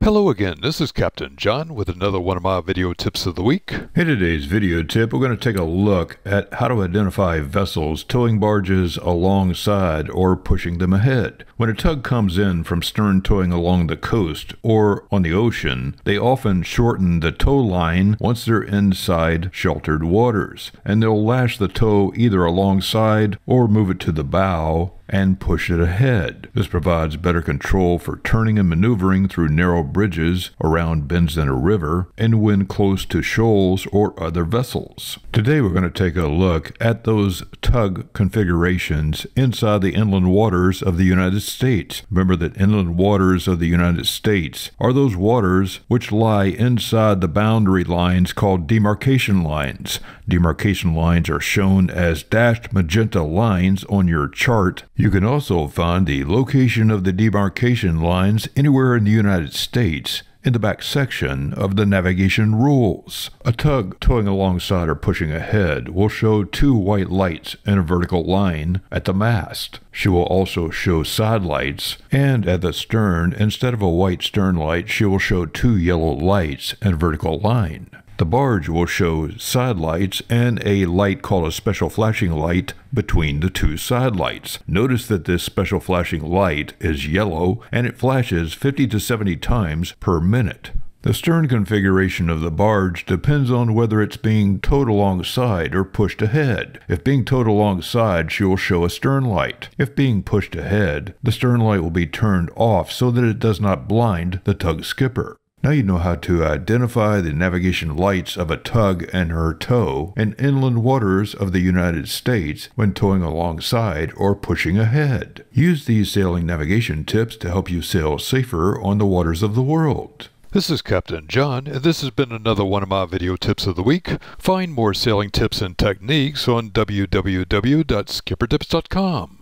Hello again, this is Captain John with another one of my video tips of the week. In today's video tip, we're going to take a look at how to identify vessels towing barges alongside or pushing them ahead. When a tug comes in from stern towing along the coast or on the ocean, they often shorten the tow line once they're inside sheltered waters, and they'll lash the tow either alongside or move it to the bow and push it ahead. This provides better control for turning and maneuvering through narrow bridges, around bends in a river, and when close to shoals or other vessels. Today we're going to take a look at those tug configurations inside the inland waters of the United States. Remember that inland waters of the United States are those waters which lie inside the boundary lines called demarcation lines. Demarcation lines are shown as dashed magenta lines on your chart. You can also find the location of the demarcation lines anywhere in the United States in the back section of the navigation rules. A tug towing alongside or pushing ahead will show two white lights in a vertical line at the mast. She will also show side lights, and at the stern, instead of a white stern light, she will show two yellow lights in a vertical line. The barge will show side lights and a light called a special flashing light between the two side lights. Notice that this special flashing light is yellow and it flashes 50 to 70 times per minute. The stern configuration of the barge depends on whether it's being towed alongside or pushed ahead. If being towed alongside, she will show a stern light. If being pushed ahead, the stern light will be turned off so that it does not blind the tug skipper. Now you know how to identify the navigation lights of a tug and her tow in inland waters of the United States when towing alongside or pushing ahead. Use these sailing navigation tips to help you sail safer on the waters of the world. This is Captain John, and this has been another one of my video tips of the week. Find more sailing tips and techniques on www.skippertips.com.